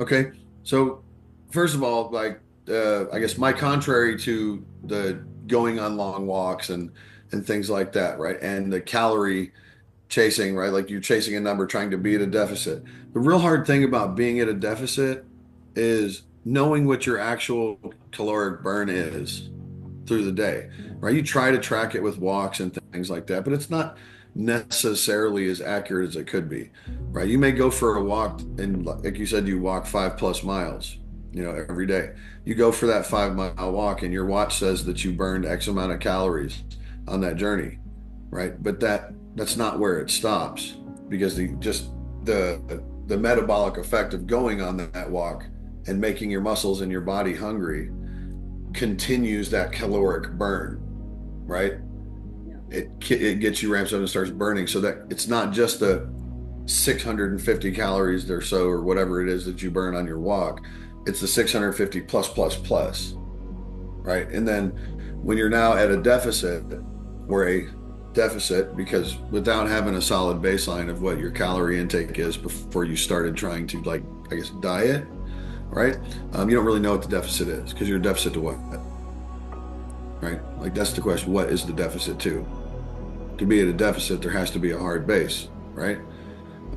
Okay. So first of all, like I guess my contrary to the going on long walks and things like that, right? And the calorie chasing, right? Like you're chasing a number, trying to be at a deficit. The real hard thing about being at a deficit is knowing what your actual caloric burn is through the day, right? You try to track it with walks and things like that, but it's not necessarily as accurate as it could be, right? You may go for a walk and, like you said, you walk 5+ miles, every day. You go for that 5 mile walk and your watch says that you burned X amount of calories on that journey, right? But that's not where it stops because the metabolic effect of going on that walk and making your muscles and your body hungry continues that caloric burn, right? Yeah. It gets you ramped up and starts burning, so that it's not just the 650 calories or so or whatever it is that you burn on your walk. It's the 650 plus plus plus, right? And then when you're now at a deficit or a deficit, because without having a solid baseline of what your calorie intake is before you started trying to, like, I guess, diet, right? You don't really know what the deficit is because you're a deficit to what, right? Like that's the question. What is the deficit to? To be at a deficit, there has to be a hard base, right?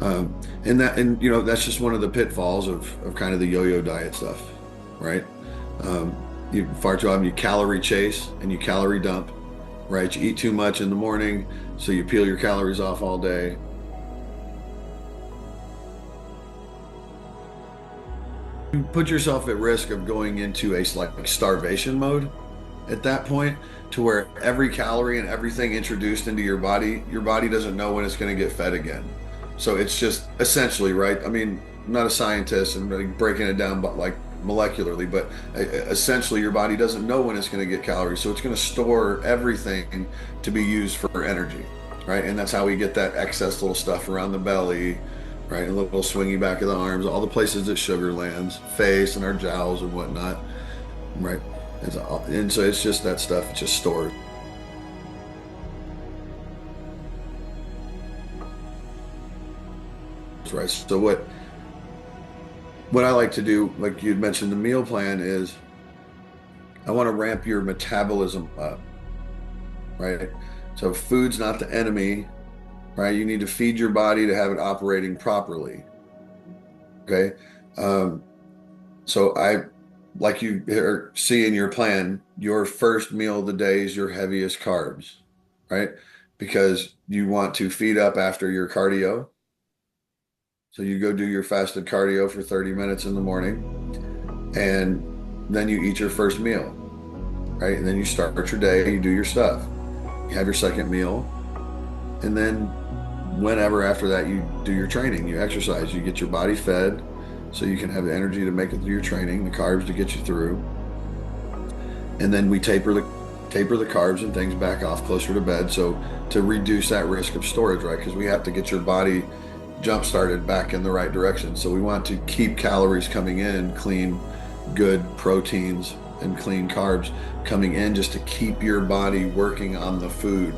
And that's just one of the pitfalls of kind of the yo-yo diet stuff, right? You far too often you calorie chase and you calorie dump, right? You eat too much in the morning, so you peel your calories off all day. You put yourself at risk of going into a like starvation mode at that point, to where every calorie and everything introduced into your body doesn't know when it's going to get fed again. So it's just essentially, right? I mean, I'm not a scientist and really breaking it down, but like molecularly, but essentially your body doesn't know when it's going to get calories. So it's going to store everything to be used for energy, right? And that's how we get that excess little stuff around the belly, right? A little swingy back of the arms, all the places that sugar lands, face and our jowls and whatnot, right? And so it's just that stuff, it's just stored, right? So what I like to do, like you'd mentioned, the meal plan is I want to ramp your metabolism up, right? So food's not the enemy, right? You need to feed your body to have it operating properly. Okay. Um, so like you see in your plan, your first meal of the day is your heaviest carbs, right? Because you want to feed up after your cardio. So you go do your fasted cardio for 30 minutes in the morning, and then you eat your first meal, right? And then you start your day, you do your stuff. You have your second meal, and then whenever after that you do your training, you exercise, you get your body fed so you can have the energy to make it through your training, the carbs to get you through. And then we taper the carbs and things back off closer to bed, so to reduce that risk of storage, right? Because we have to get your body jump started back in the right direction. So we want to keep calories coming in, clean, good proteins and clean carbs coming in, just to keep your body working on the food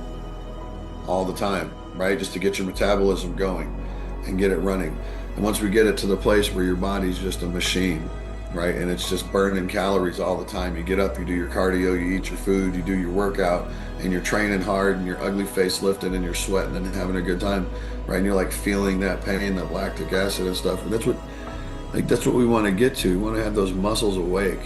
all the time, right? Just to get your metabolism going and get it running. And once we get it to the place where your body's just a machine, right? And it's just burning calories all the time. You get up, you do your cardio, you eat your food, you do your workout, and you're training hard and your ugly face lifted and you're sweating and having a good time, right? And you're like feeling that pain, that lactic acid and stuff. And that's what we want to get to. We want to have those muscles awake.